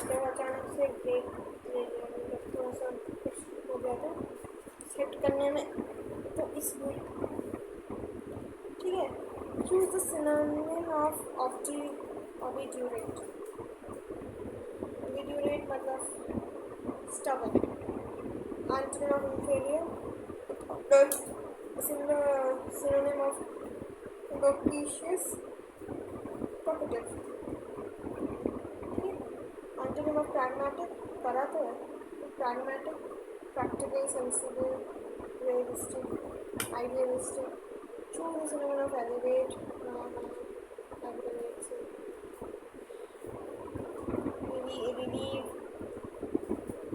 तब अचानक से ब्रेक ले लिया, मतलब थोड़ा सा कुछ हो गया था सेट करने में, तो इसलिए। ठीक है, choose the synonym of obdurate। obdurate मतलब stubborn, antonym of inferior, synonym of propitious, talkative। Antonym of pragmatic, करा तो है, pragmatic, practical, sensible, realistic, idealistic। Choose the synonym of elevate, aggravates, relieve,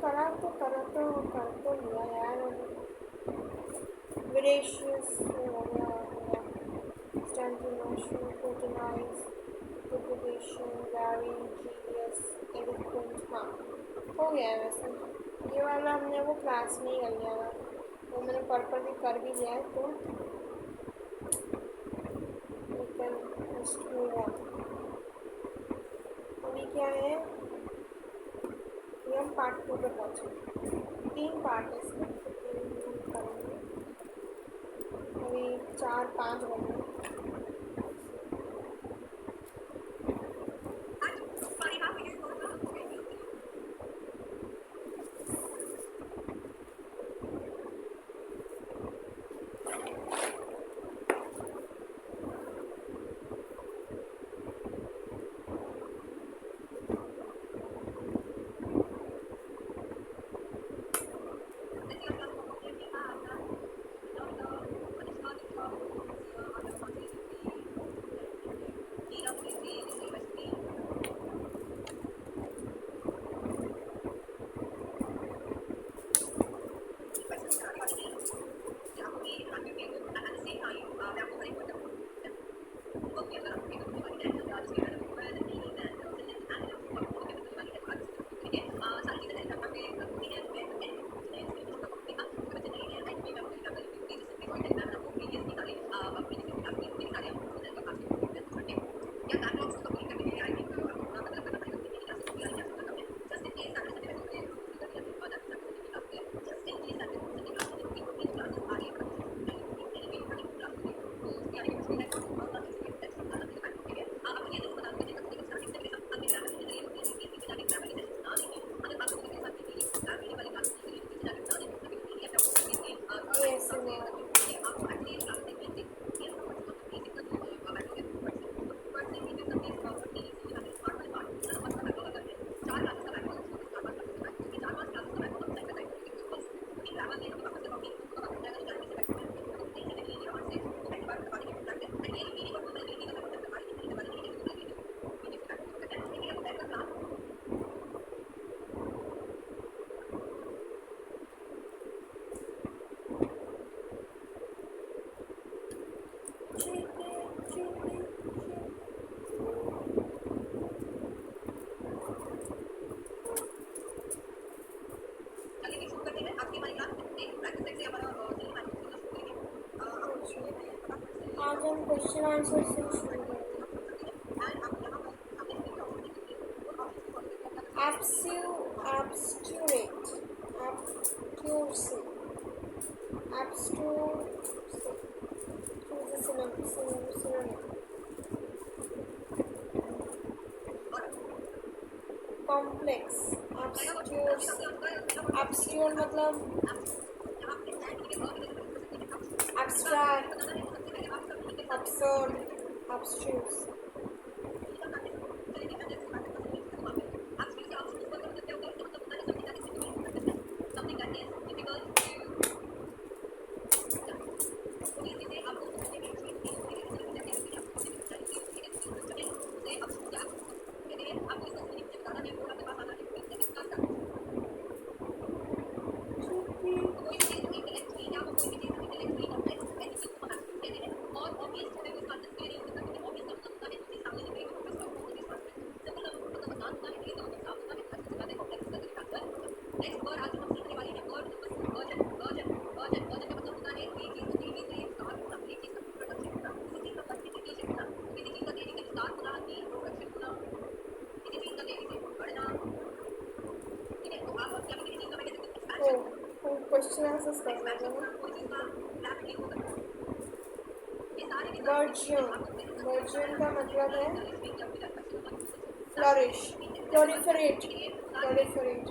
करा तो लिया यार। Voracious हो गया, stantination, protonize, degradation, vary, genius, eloquent। हाँ हो गया है वैसे, ये वाला हमने वो क्लास में ही कर लिया था, वो मैंने पर्पल भी कर भी लिया है, तो we can just move on। अभी क्या है, ये हम पार्ट 2 पे पहुँचे, 3 पार्ट है इसमें, तो 3 करेंगे, अभी 4-5 बन गए। आज हम क्वेश्चन आंसर से शुरू करेंगे। कॉम्प्लेक्स, obscure मतलब abstract, absurd, abstruse। Question answers कर लेते हैं। वर्जियन का मतलब है flourish, proliferate, proliferate.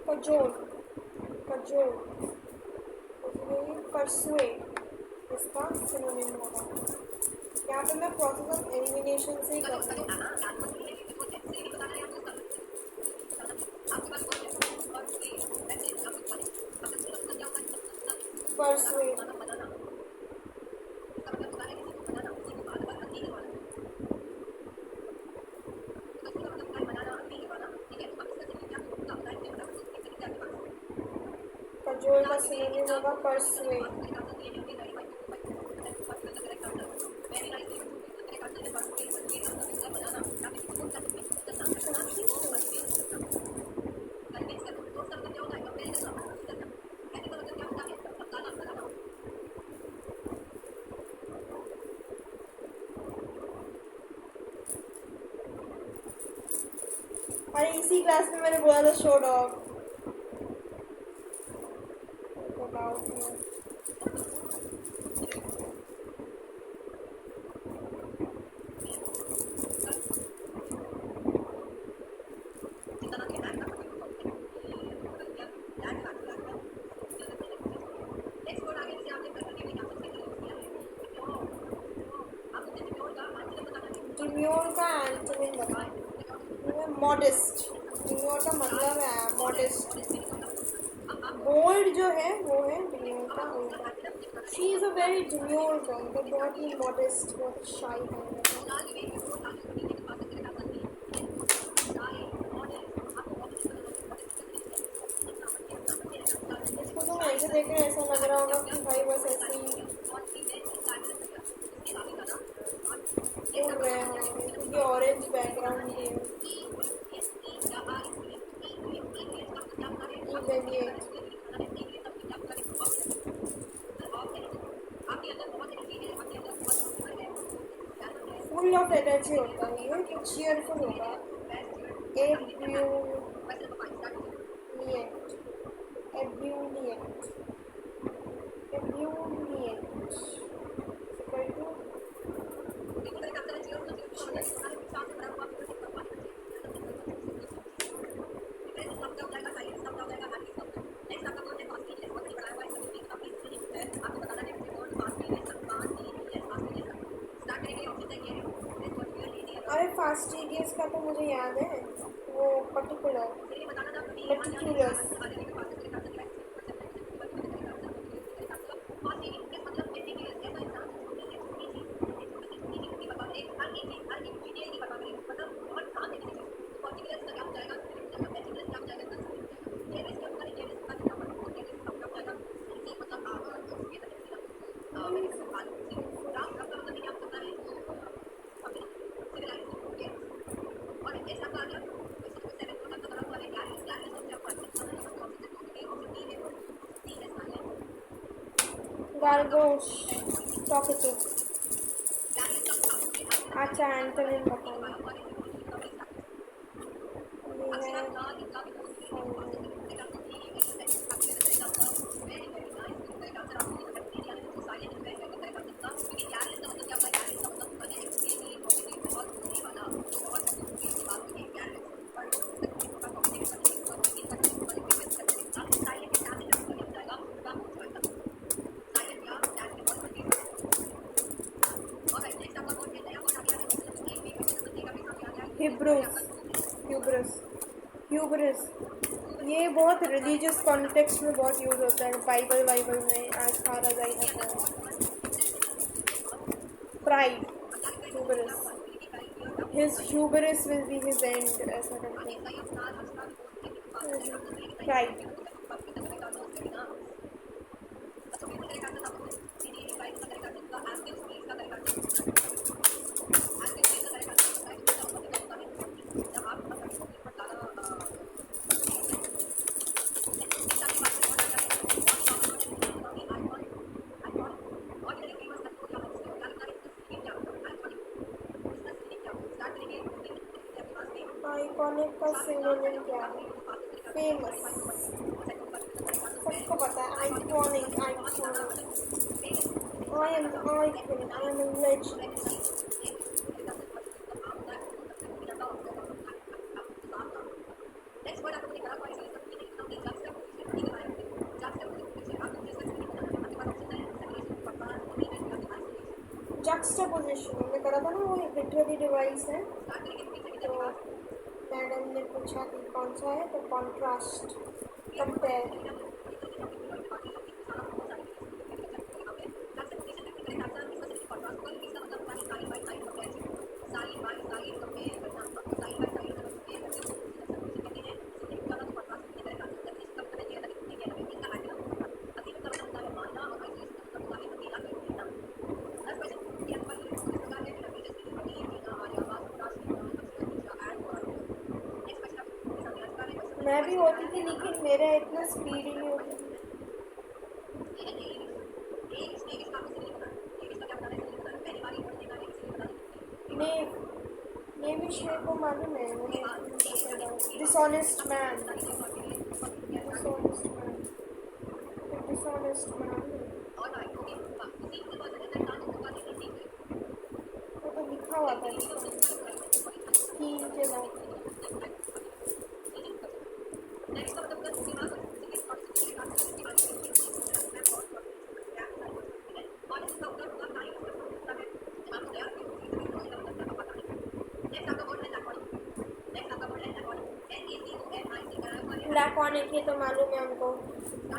Cajole, cajole, persuade इसका सिनोनिम होगा। यहाँ पे मैं प्रोसेस ऑफ एलिमिनेशन से ही कर रही हूँ। परसुएट, कजोल का सिनोनिम होगा परसुएट। अरे इसी क्लास में मैंने बोला था शो डॉग। डिम्योर का एंटोनिम बताओ। मॉडेस्ट, डिम्योर का मतलब है मॉडेस्ट। बोल्ड जो है वो है डिम्योर का उल्टा। She is a very demure girl, तो बहुत ही मॉडेस्ट, बहुत शाई है। इसको तुम ऐसे देख रहे ऐसा लग रहा होगा कि भाई बस ऐसे ही उड़ रहे हैं, क्योंकि ऑरेंज बैकग्राउंड है। फुल ऑफ एनर्जी होता है ये, तो चीयरफुल होगा। एब्यूलिएंट, एब्यूलिएंट, एब्यूलिएंट अरे फास्टिडियस का तो मुझे याद है, वो पर्टिकुलर, मेटिकुलस। गार्गोश, टॉकेटिव। अच्छा एंटोनिम बताइए। ह्यूब्रिस, ये बहुत रिलीजियस कॉन्टेक्स्ट में बहुत यूज होता है, बाइबल में आज खारा जाएगा था। Pride, hubris, his hubris will be his and, ऐसा करके। प्राइड, आइकॉनिक का सिनोनिम क्या है? फेमस, सबको पता है। Iconic, I am iconic, I am a legend. Juxtaposition हमने करा था ना, वो लिटरेरी डिवाइस है। तो मैडम ने पूछा कि कौन सा है, तो कॉन्ट्रास्ट, कंपेयर। मैं भी होती थी, लेकिन मेरा इतना स्पीड ही नहीं होती थी। नेम, नेमिश मेरे को मालूम है। Dishonest man, dishonest man, dishonest man, वो तो लिखा हुआ था स्कीम के बाद। लैकॉनिक, ये तो मालूम है हमको।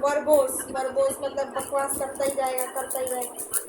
वर्बोस, वर्बोस मतलब बकवास करता ही जाएगा, करता ही जाएगा।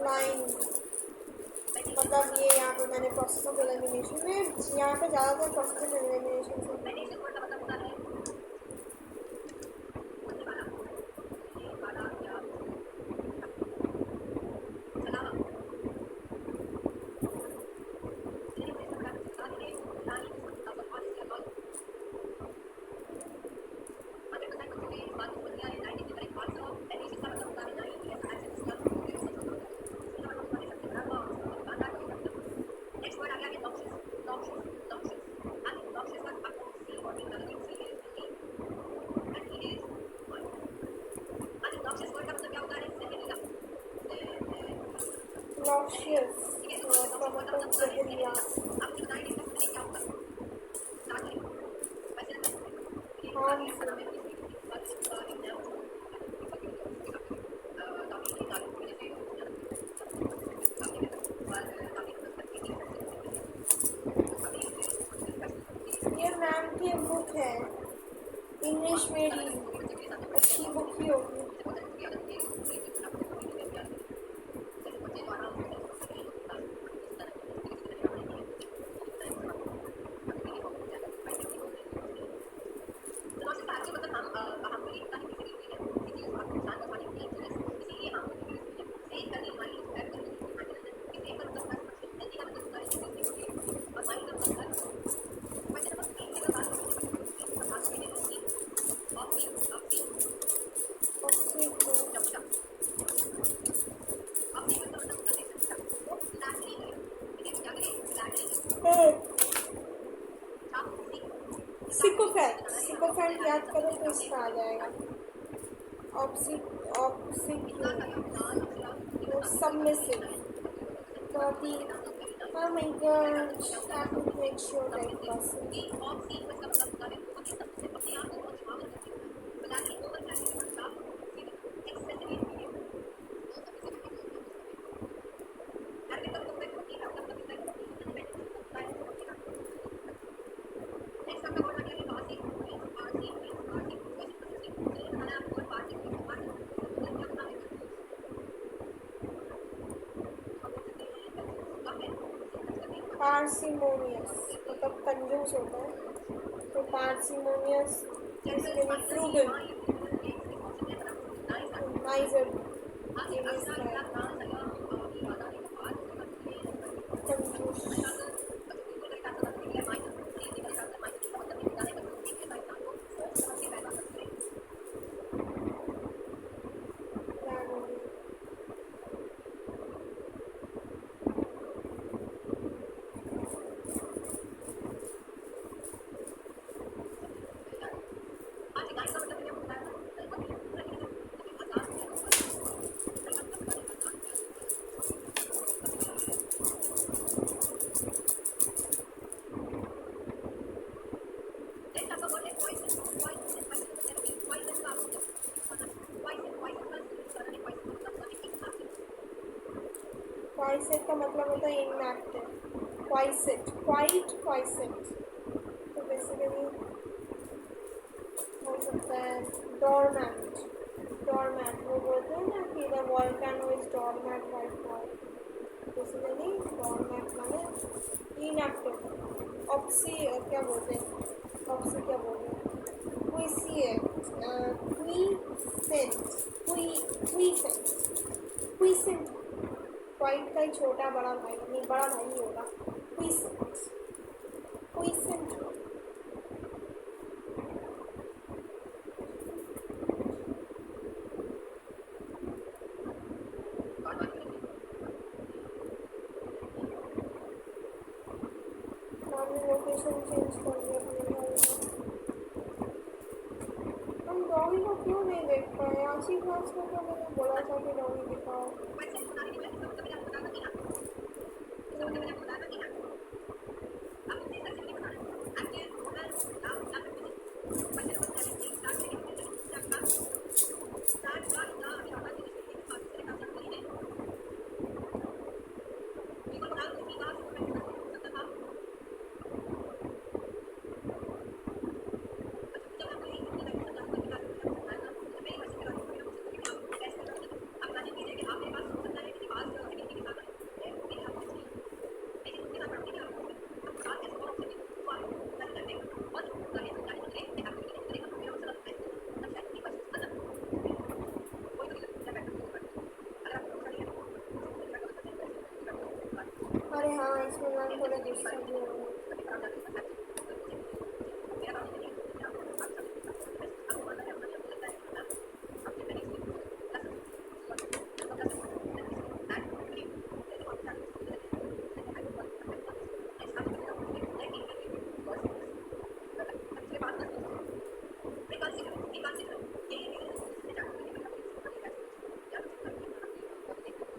लाइन मतलब ये यहाँ पे मैंने प्रोसेस ऑफ एलिमिनेशन में, यहाँ पे ज़्यादातर प्रोसेस ऑफ एलिमिनेशन से नॉक्शियस, मतलब जहरीला। ये मैम की बुक है, इंग्लिश मेरी अच्छी बुक ही होगी। सिकोफेंट याद करो तो इसका आ जाएगा। Submissive, Oh my gosh, that would make sure that person. Parsimonious मतलब कंजूस होता है, तो पार्सिमोनियस बेसिकली फ्रूगल, माइजर, कंजूस। क्वाइसेट का मतलब होता है इनएक्टिव, क्वाइसेट, क्वाइसेट, तो बेसिकली हो सकता है डोरमैट, डोरमैट वो बोलते हैं ना कि the volcano is doormat right now, basically doormat माने इनएक्टिव। ऑप्सी क्या बोलते हैं, ऑप्सी क्या बोलते हैं, क्विसिएट, क्विसेंट, क्विसेंट क्वाइट का ही छोटा बड़ा भाई, नहीं बड़ा भाई ही होगा, क्विसेंट, क्विसेंट। हमने लोकेशन चेंज कर दिया अपने, हम डॉगी को क्यों नहीं देख पाए? आशी क्लास में तो मैंने बोला था कि डॉगी दिखाओ। अरे हाँ, इसमें मैम थोड़ा गुस्सा भी हो रहा है।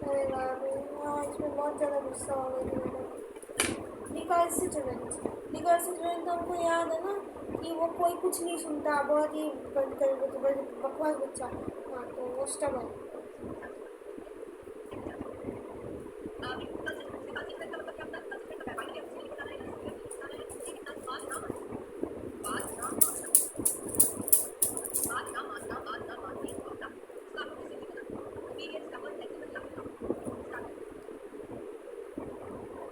अरे बाप रे, हाँ इसमें बहुत ज़्यादा गुस्सा हो गई थी मैडम। रिकर्सिव तो हमको याद है ना कि वो कोई कुछ नहीं सुनता, बहुत ही बकवास बच्चा, हाँ तो वो स्टबन।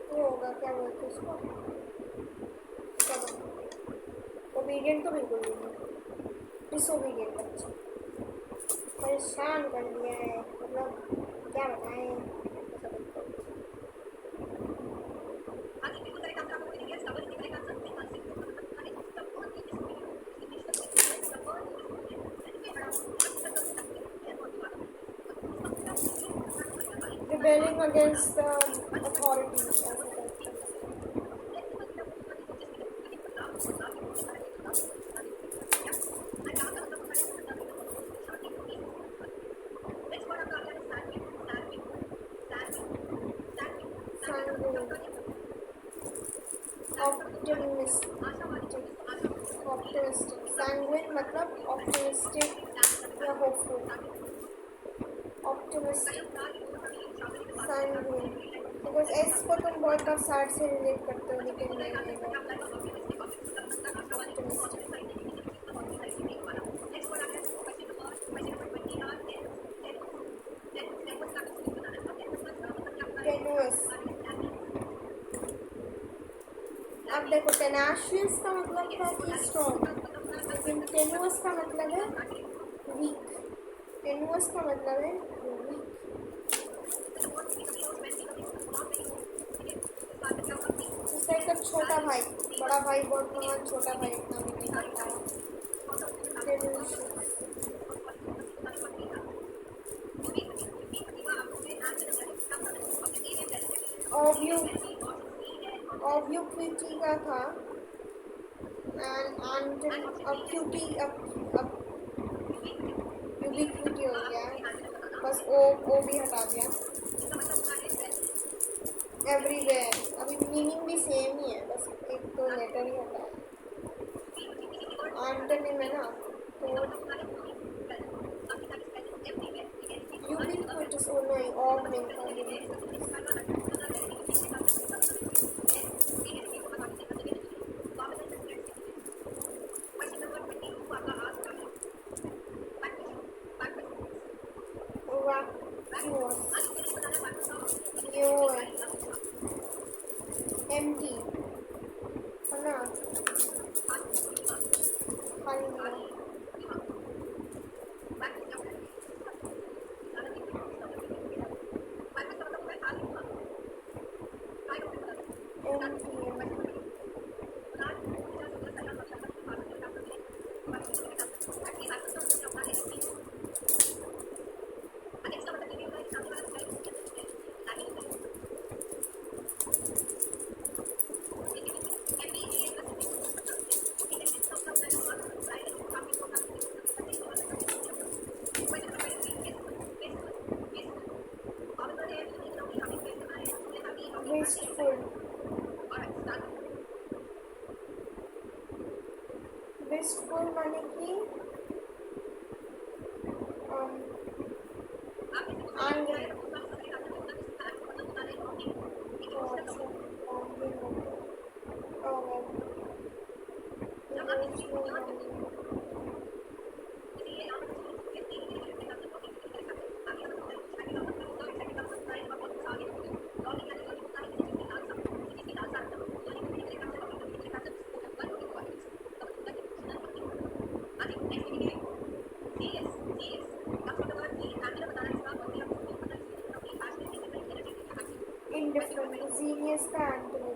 वो होगा क्या बोलते उसको, स्टबन। ओबीडियंट तो बिल्कुल नहीं है, डिसोबीडियंट बच्चा, परेशान कर दिया है, मतलब क्या बताएं। Rebelling against the authorities as a character. Sanguine. Optimistic, optimistic, sanguine मतलब ऑप्टिमिस्टिक या hopeful, optimistic, sanguine, because S को तुम बहुत बार सैड से रिलेट करते हो लेकिन नहीं ऑप्टिमिस्टिक। टेनुअस, अब देखो टेनाशियस का मतलब था कि स्ट्रॉन्ग, लेकिन टेनुअस का मतलब है वीक, टेनुअस का मतलब है वीक। उसका एक छोटा भाई, बड़ा भाई बहुत महान, छोटा भाई इतना भी नहीं कर पाया। ऑब्यूक्विटी का था एंड अक्यूटी यूबिक्विटी हो गया, बस ओ भी हटा दिया। एवरीवेयर, अभी मीनिंग भी सेम ही है, बस एक तो लेटर ही हटा है। एंटोनिम है ना, तो यूबिक्विटस, ओ नहीं, ऑब नहीं था यूबिक्विटस। ये वो है एम्प्टी है ना, खाली नहीं। विस्टफुल माने कि indifferent, genius का एंटोनिम।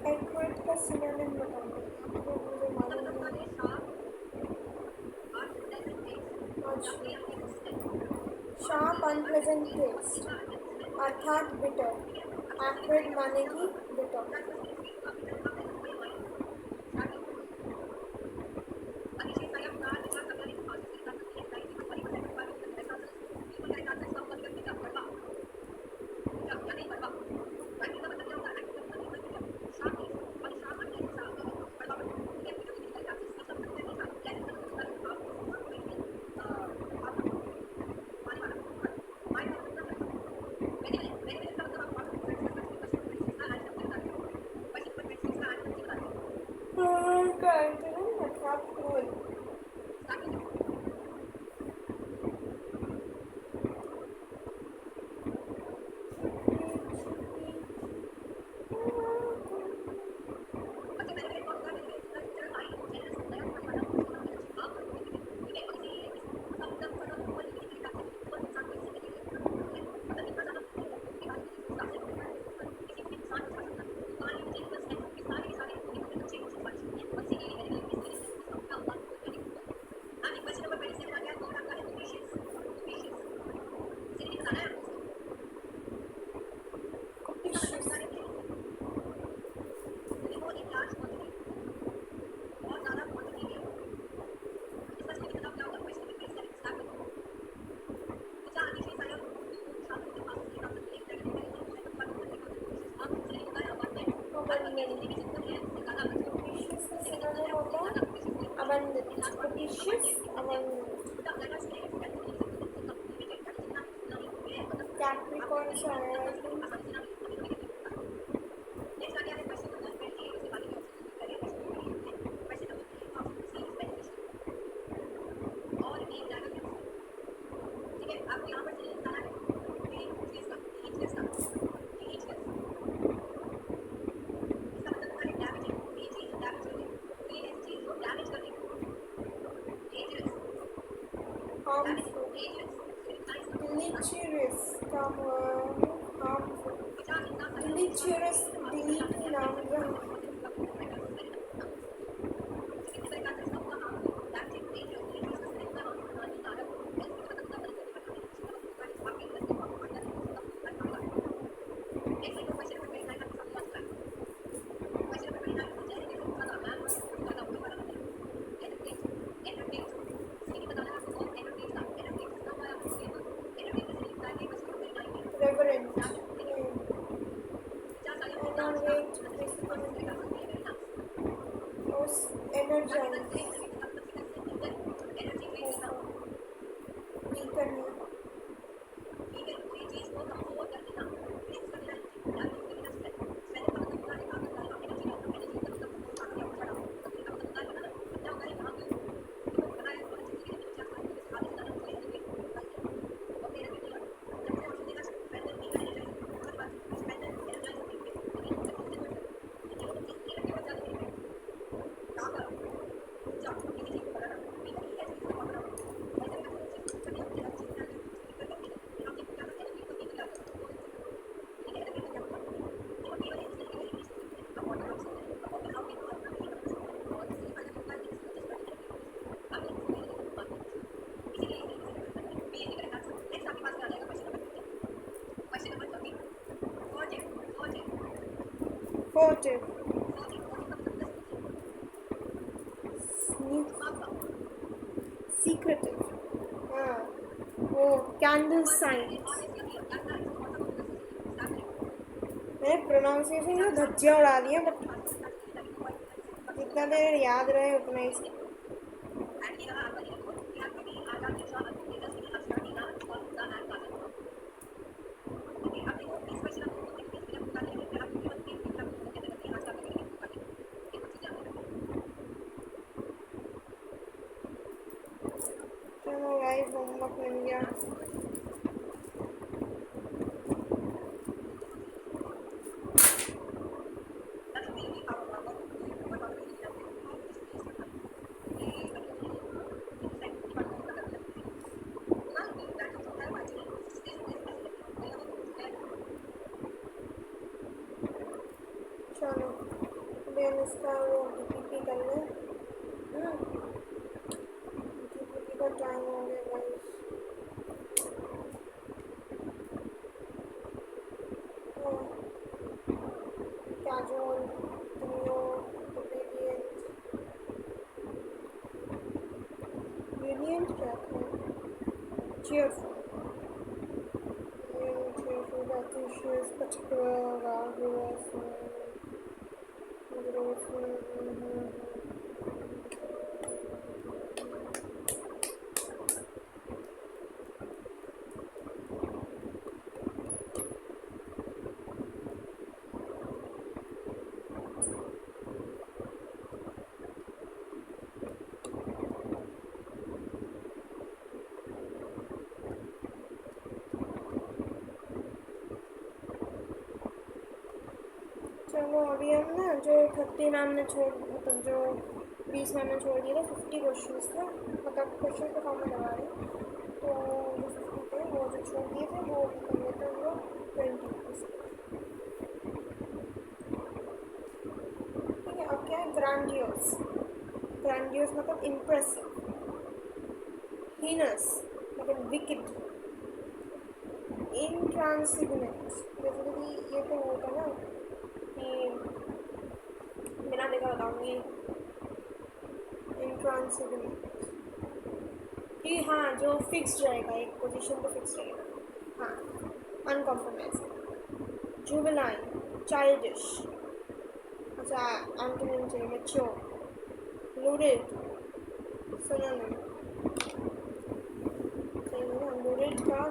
एक्यूरेट का सिनोनिम बताओ, आपको मुझे मालूम नहीं। शार्प अनप्लेजेंट टेस्ट अर्थात बिटर, एक्यूरेट माने कि बिटर। Propitious का synonym होता है abundant. Propitious, abundant. Capricorn से आया है कि harmful. Deleterious का harmful. Deleterious delete ही नाम दिया. Reverend. Enervate. Energize. Weaken. Furtive. Secretive. हाँ वो candle signs. मैंने प्रोनाउंसिएशन जो धज्जियाँ उड़ा दी हैं बट जितना देर याद रहे उतना ही सही. चलो गाइस होमवर्क मिल गया. चलो अभी हम इसका वो डीपीपी कर लें. डीपीपी का टाइम हो गया guys. Casual trio obedient brilliant क्या था. cheerful audacious particular vigorous चलो अभी हम ना जो 30 मैम ने छोड़ मतलब जो 20 मैम ने छोड़ दिए थे 50 क्वेश्चन थे मतलब क्वेश्चन के फॉर्म में लगा रहे तो जो 50 थे वो जो छोड़ दिए थे वो कर लेते हैं हम लोग 20. ठीक है. अब क्या है ग्रैंडियोस. ग्रैंडियोस मतलब इम्प्रेसिव. हीनस मतलब विकेड. इंट्रांसिगनेंट बेसिकली ये तो होता है ना कि बिना देखा बताऊँगी. इंट्रांसिगनेंट कि हाँ जो फिक्स रहेगा एक पोजीशन पे फिक्स रहेगा. हाँ अनकॉम्प्रोमाइजिंग. जुवेनाइल चाइल्डिश अच्छा एंटोनिम चाहिए मैच्योर, लूडेड सिनोनिम चाहिए ना, लूडेड का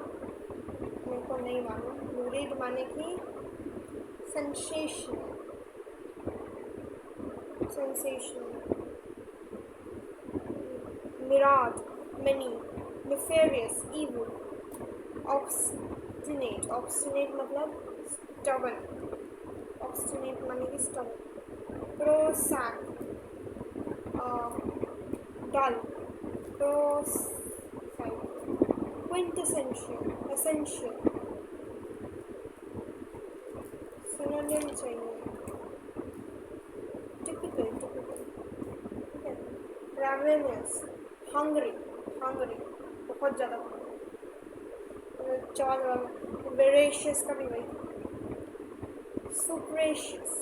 मेरे को नहीं मालूम, लूडेड माने कि sensational, sensational, mirage, many, nefarious, evil, obstinate, obstinate मतलब stubborn, obstinate माने कि stubborn, prosaic, dull, prosaic, quintessential, essential, synonym चाहिए, typical, okay, ravenous, hungry, बहुत ज़्यादा, चावल voracious का भी वही, suspicious,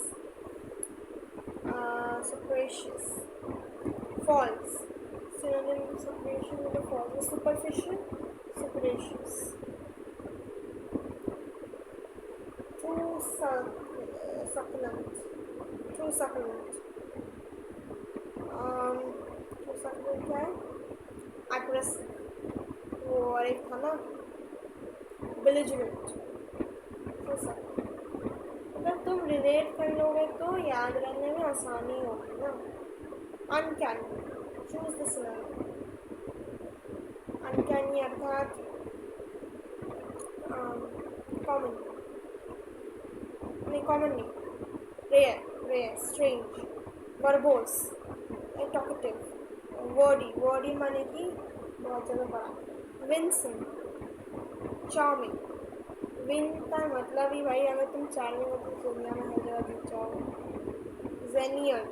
false, synonym suspicious मतलब false, superficial, suspicious, too succulent, too succulent क्या है, aggressive, वो और एक था ना belligerent, too succulent, अगर तुम रिलेट कर लोगे तो याद रखने में आसानी होगी ना। Uncanny, choose the synonym, uncanny अर्थात कॉमन नहीं, rare, strange, verbose, talkative, wordy माने कि बहुत ज़्यादा बड़ा, विंसिंग, चार्मिंग, विन का मतलब ही भाई अगर तुम चार्मिंग हो तो दुनिया में हर जगह दिख जाओगे, जेनियन,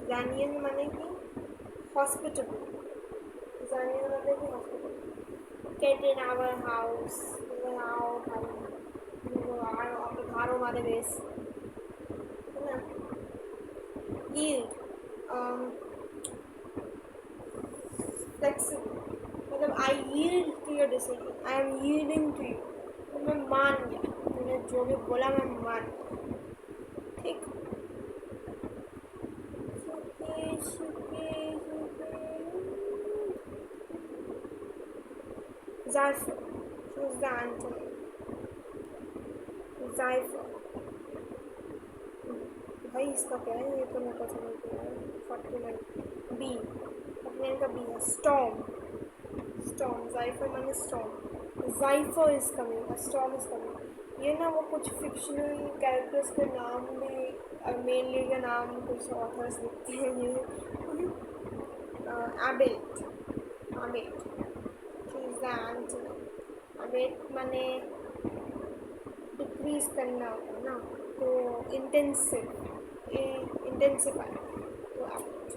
जैनियन माने कि हॉस्पिटल, जैनियन माने कि hospital, get in our house, आपके घर हमारे बेस है ना, yield, flexible मतलब I yield to your decision, I am yielding to you, तो मैं मान गया, तुमने जो भी बोला मैं मान गया, ठीक, Zypher, choose the antonym, Zypher, भाई इसका क्या है ये तो मेरे को समझ नहीं आया, 49, बी, अपने का बी है, storm, Zypher माने storm, Zypher is coming, a storm is coming, ये ना वो कुछ फिक्शनल कैरेक्टर्स के नाम भी मेनली के नाम कुछ ऑथर्स लिखते हैं ये, abate, choose the antonym, abate माने डिक्रीज करना होगा ना, तो इंटेंसिफाई, तो abate,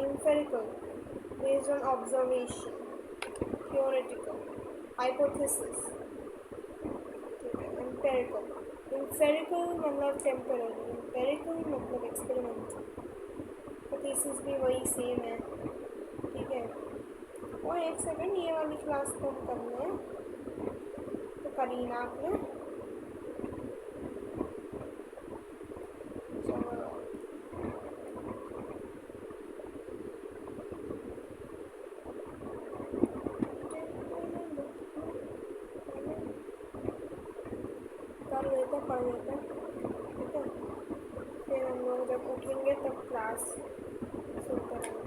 empirical, based on observation, theoretical, hypothesis, empirical मतलब temporary, empirical मतलब experiment, hypothesis भी वही सेम है, ठीक है, और एक सेकंड ये वाली क्लास को हम करना है, तो करीना आपने पढ़ लेते हैं, ठीक है, फिर हम लोग जब उठेंगे तब क्लास शुरू करेंगे,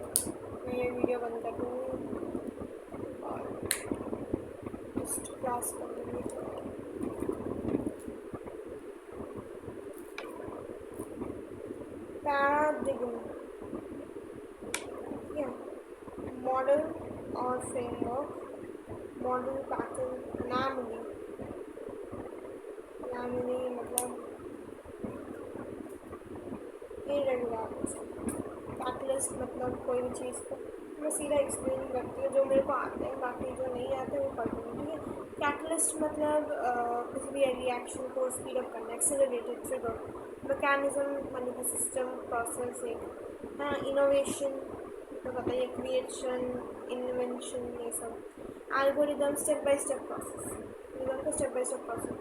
मैं ये वीडियो बंद कर दूँगी और जस्ट क्लास कर दूँगी, पैराडिग्म, ठीक है, मॉडल और फ्रेमवर्क, मॉडल पैटर्न, एनामली मतलब इरेगुलरिटी। कैटलिस्ट मतलब कोई भी चीज़ को मैं सीधा एक्सप्लेन करती हूँ, जो मेरे को आते हैं, बाकी जो नहीं आते वो पढ़ दूँगी। ठीक है। कैटलिस्ट मतलब किसी भी रिएक्शन को स्पीड अप करना, एक्सेलरेटेड, ट्रिगर, मैकेनिज्म मतलब कि सिस्टम, प्रोसेस एक, हाँ, इनोवेशन तो बताइए, क्रिएशन, इन्वेंशन, ये सब, algorithm, step by step process, step by step process,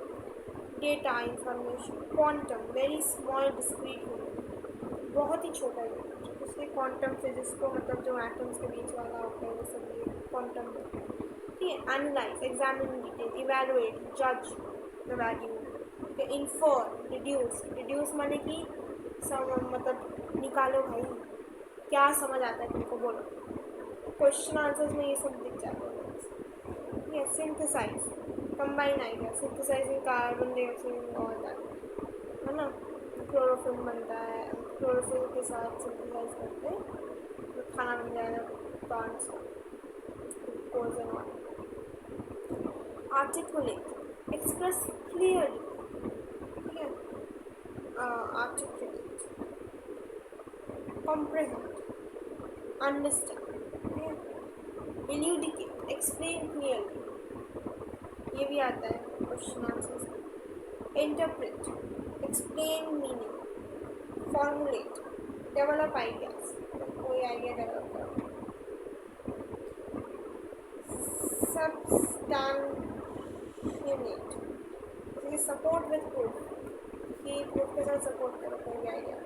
data, information, quantum, very small discrete unit, बहुत ही छोटा यूनिट, इसलिए क्वांटम फिजिक्स को मतलब जो एटम्स के बीच वाला होता है वो सब ये क्वांटम है। ठीक है। एनालाइज, एग्जामिन डिटेल, इवेलुएट, जज द वैल्यू। ठीक है। इन्फर, रिड्यूस, रिड्यूस माने कि मतलब निकालो भाई, क्या समझ आता है तुमको, बोलो। क्वेश्चन आंसर्स में ये सब दिख जाता है। ठीक है। Synthesise, combine idea, synthesising carbon dioxide और दैट, है ना, क्लोरोफिल बनता है, क्लोरोफिल के साथ सिंथेसाइज करते हैं तो खाना बन जाएगा प्लांट्स का, glucose and all. Articulate, express clearly. ठीक है। Articulate, comprehend, understand. ठीक है। इल्यूडिकेट, एक्सप्लेन क्लियरली, ये भी आता है क्वेश्चन आंसर्स में। Interpret, explain meaning, formulate, develop ideas, कोई आइडिया डेवलप करो। सब्सटैंशिएट, सपोर्ट विथ प्रूफ, कि प्रूफ के साथ सपोर्ट करो कोई आइडिया।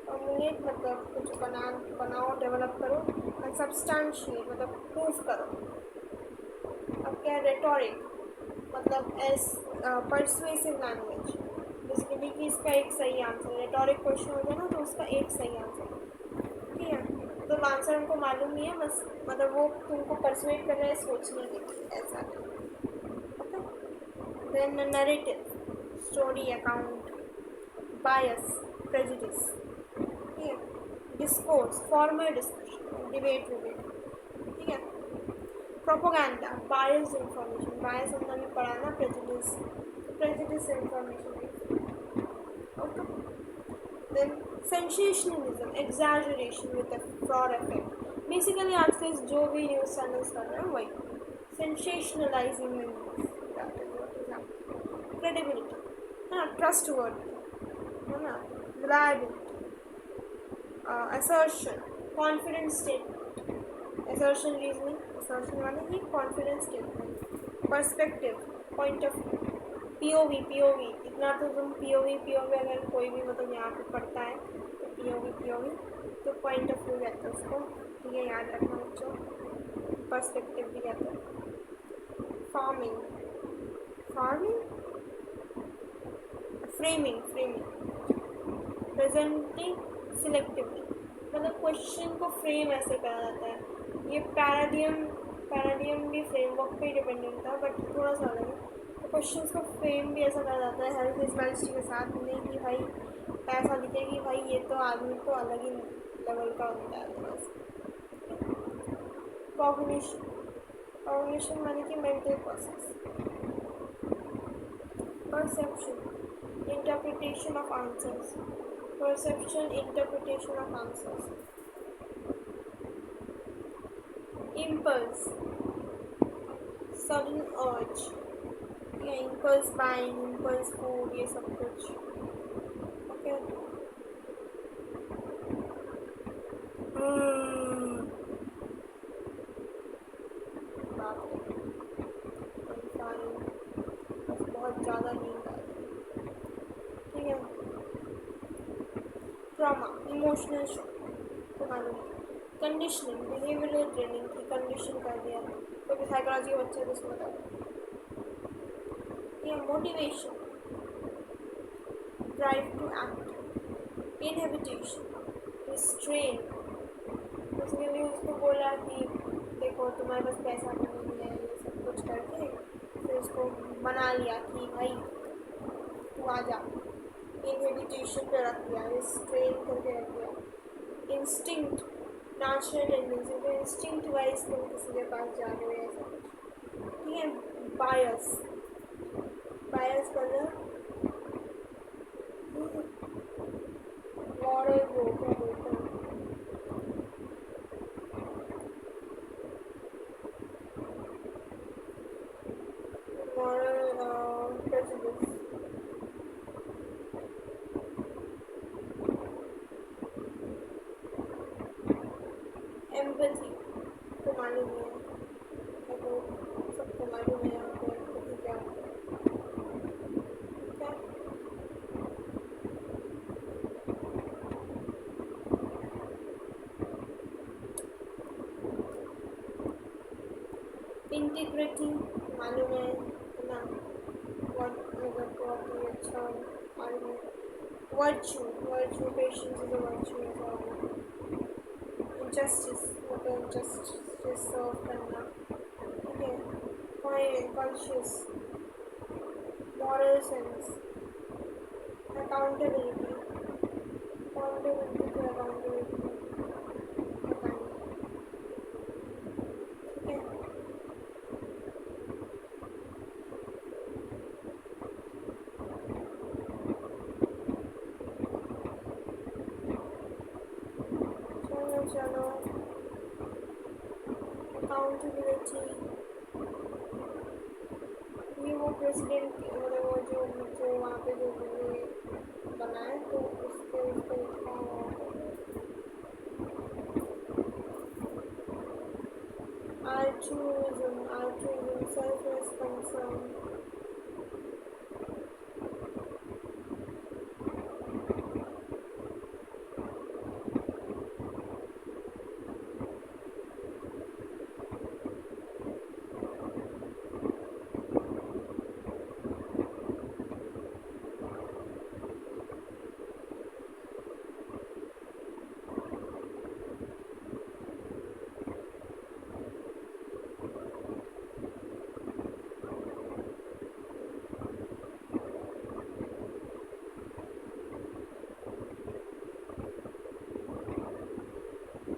फॉर्मुलेट मतलब कुछ बनाओ, डेवलप करो, और सब्सटैंशिएट मतलब प्रूफ करो। अब क्या है, रेटोरिक मतलब एस परसुएसिव लैंग्वेज, बेसिकली कि इसका एक सही आंसर, रेटोरिक क्वेश्चन होता है ना तो उसका एक सही आंसर। ठीक है। तो आंसर उनको मालूम नहीं है, बस मतलब वो तुमको परसुएट कर रहे हैं सोचने के लिए, ऐसा। Okay. Then narrative, story, account, bias, prejudice. ठीक है। डिस्कोर्स, फॉर्मल डिस्कशन, डिबेट विबेट। ठीक है। प्रोपोगंडा, बायस्ड इंफॉर्मेशन, बायस हमने भी पढ़ा ना, prejudice, prejudice information. Okay. Then sensationalism, exaggeration with fraud effect. Basically आजकल जो भी न्यूज़ चैनल्स कर रहे हैं वही सेंसेशनलाइजिंग न्यूज़। क्रेडिबिलिटी, है ना, ट्रस्ट वर्दी, है ना, reliability, assertion, confidence statement, assertion reasoning, assertion वाले ही confidence statement, perspective, point of view, POV, POV इतना तो तुम पीओवी पीओवी अगर कोई भी मतलब यहाँ पे पढ़ता है तो पीओवी पीओवी तो पॉइंट ऑफ व्यू कहते हैं उसको। ठीक है। याद रखना बच्चों, पर्सपेक्टिव भी कहते हैं। Farming, farming, framing, framing, presenting selectively मतलब क्वेश्चन को फ्रेम ऐसे करा जाता है। ये पैराडियम भी फ्रेमवर्क पे डिपेंडेंट था बट थोड़ा सा अलग है। तो क्वेश्चन को फ्रेम भी ऐसा करा जाता है हेल्थ इज के साथ, नहीं कि भाई ऐसा दिखे कि भाई ये तो आदमी को अलग ही लेवल का होता है। कॉग्निशन, कॉग्निशन माने कि mental process. Perception, interpretation of answers, perception, interpretation of answers. Impulse, sudden urge, या impulse buying, impulse food, ये सब कुछ। ओके। बहुत ज़्यादा नींद आ रही है। ठीक है। ट्रॉमा, इमोशनल शॉक, तो मालूम है। कंडीशनिंग, बिहेवियरल ट्रेनिंग की कंडीशन कर दिया, तो भी साइकोलॉजी का बच्चा जिसको बता। ये motivation, drive to act, inhibition, restrain, उसके लिए उसको बोला कि देखो देखो तुम्हारे पास पैसा तो नहीं है, ये सब कुछ करके फिर उसको बना लिया कि भाई तू आ जा, इनहिबिटेशन पे रख दिया, रिस्ट्रेन करके रख दिया। इंस्टिंक्ट, नेचुरल टेंडेंसी, तो इंस्टिंक्ट वाइज तुम किसी के पास जा रहे हो ऐसा कुछ, ठीक है। बायस, बायस मतलब मॉरल वो क्या बोलते हैं, मॉरल प्रेजुडिस, एम्पैथी तो मालूम ही है, तो सबको मालूम है यहाँ पे एम्पैथी क्या होता है, क्या इंटीग्रिटी मालूम है ना, बहुत मतलब बहुत ही अच्छा मालूम है। Virtue, virtue patience is a virtue ऐसा होगा। जस्टिस मतलब जस्टिस सर्व करना, ठीक है। Conscious, moral sense, accountability, accountability तो अकाउंटेबिलिटी पता नहीं, ठीक है। चलो चलो, अकाउंटेबिलिटी, ये वो प्रेसिडेंट मतलब वो जो जो वहाँ पे जो बनाए तो उसके उसको लिखा हुआ altruism, altruism, selfless concern,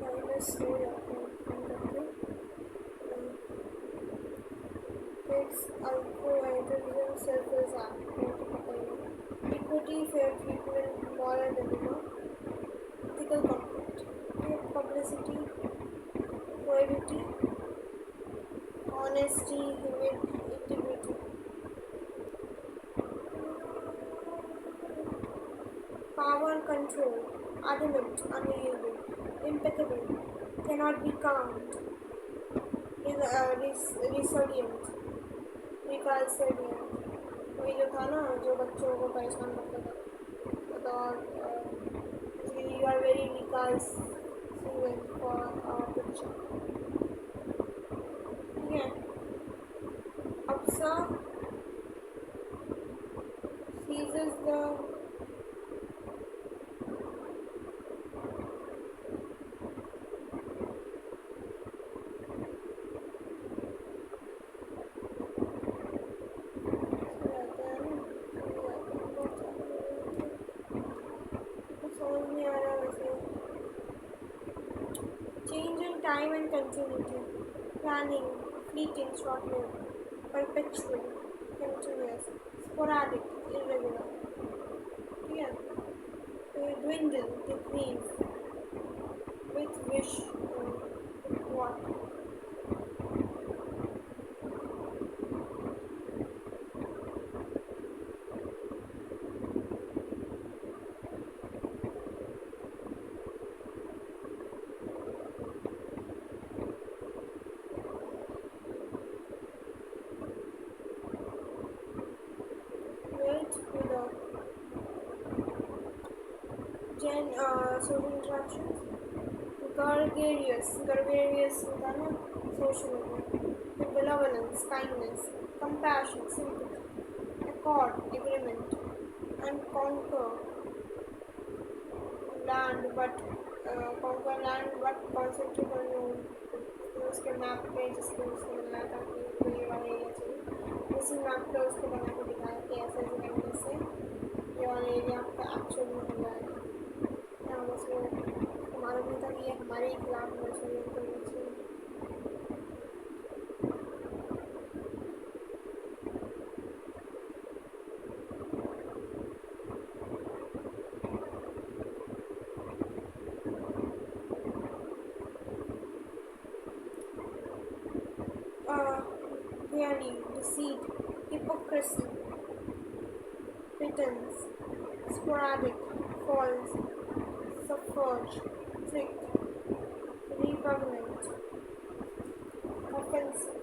minus हो जाता है करके, it's altruism, selfless act, तो पता ही है। Equity, fair treatment, moral dilemma, ethical conflict, publicity, probity, honesty, integrity, power, control, adamant, unyielding, impeccable, cannot be calmed, resilient, recalcitrant, वही जो था ना जो बच्चों को परेशान करता था, तो you are very recalcitrant for picture, ठीक है। अप्सा seizes the change in time and continuity, planning, fleeting, short-lived, perpetual, continuous, sporadic, irregular, ठीक है। तो dwindle, decrease, with wish, what, wait, without, social interactions, gregarious होता है ना, social होता है, benevolence, kindness, compassion, sympathy, accord, agreement, and conquer land but concentrate on your उसके map पे जिसको उसको बनाया था कि उसको ये वाला एरिया चाहिए, उसी मैप पे उसको बना के दिखाया कि ऐसे ऐसे करने से ये वाला एरिया आपका एक्चुअल में हो जाएगा। यहाँ बस वो हमारा भी था कि ये हमारे ही खिलाफ होना चाहिए करना चाहिए। Clearly, deceit, hypocrisy, pretense, sporadic, false, subterfuge, trick, repugnant, offensive.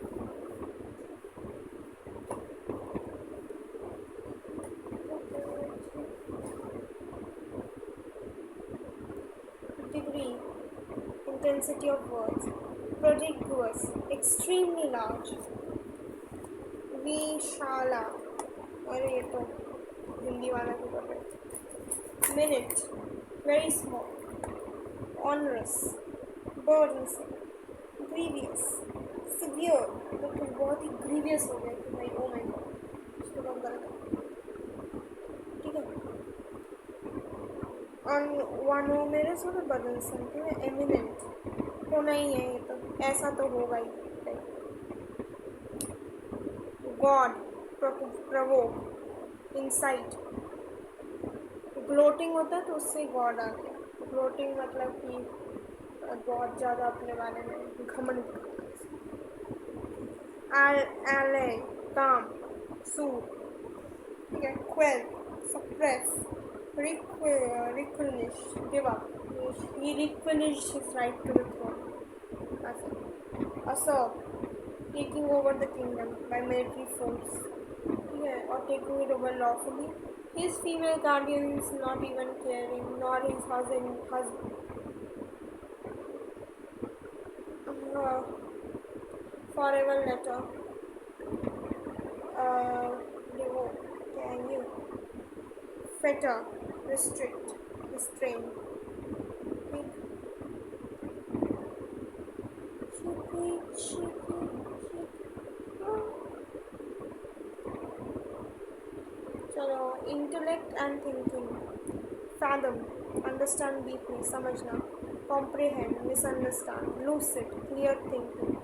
Degree, intensity of words, prodigious, extremely large, विशाला, अरे ये तो हिंदी वाला भी कर रहे। Minute, very small, onerous, burdensome, grievous, severe, तो बहुत ही ग्रीवियस हो गया कि भाई ओ माय गॉड इसको बहुत गलत है, ठीक है। वन वो मेरे से तो बर्डनसम, ठीक है। एमिनेंट होना ही है, ये तो ऐसा तो होगा ही। गॉड, प्रवोक, इंसाइट, ग्लोटिंग होता है तो उससे गॉड आ गया। ग्लोटिंग मतलब कि बहुत ज़्यादा अपने बारे में घमंड करना। एले, काम, सूट, ठीक है। Quell, suppress, relinquish, give up, he relinquish his right to the throne. Assert, taking over the kingdom by military force, yeah, or taking it over lawfully. His female guardians not even caring, nor his husband. Forever letter. Can you fetter, restrict, restrain. चलो, intellect and thinking, fathom, understand deeply, समझना, comprehend, misunderstand, lucid, clear thinking,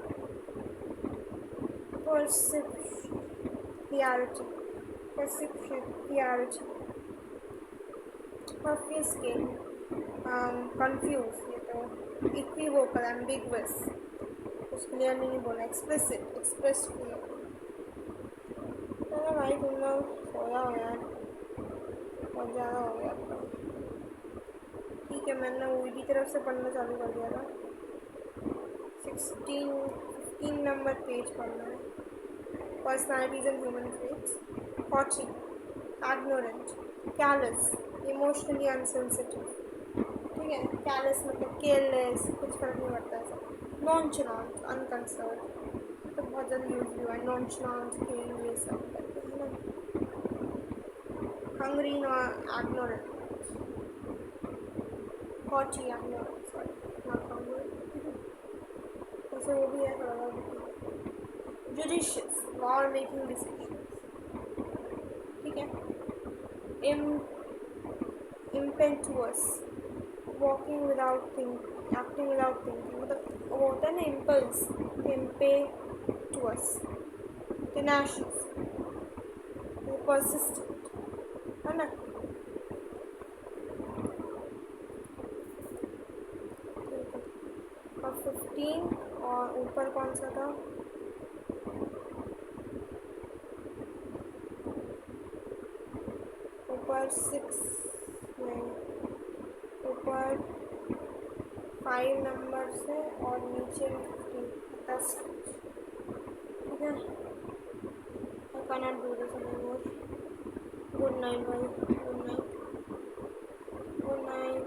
perception, clarity, obfuscate, confuse, ये तो equivocal, ambiguous, कुछ clear नहीं बोला, explicit, express clear. चलो भाई तुम लोग सो जाओ यार, बहुत ज़्यादा हो गया आपका। ठीक है, मैंने वही की तरफ से पढ़ना चालू कर दिया था। 15 नंबर पेज पढ़ना है। Personalities and human traits. Haughty, ignorant, callous, emotionally insensitive, ठीक है। कैलस मतलब केयरलेस, कुछ फर्क नहीं पड़ता है सब। नॉनचलांट, अनकंसर्न, तो बहुत ज़्यादा यूज हुआ है नॉनचलांट के ये सब करके, है ना। Hungry, ignorant, haughty, ignorant, sorry not hungry, वैसे वो भी है थोड़ा बहुत। जुडिशियस, लॉ मेकिंग डिसीजंस, ठीक है। इम्पेटुअस, walking without thinking, acting without thinking, मतलब वो होता है ना इम्पल्स, इम्पेटुअस। टेनाशियस, परसिस्टेंट, है ना। और 15 और ऊपर कौन सा था, ऊपर 6 नहीं, ऊपर 5 नंबर से और नीचे 10, ठीक है। I cannot do this anymore. Good night, guys. Good night. Good night.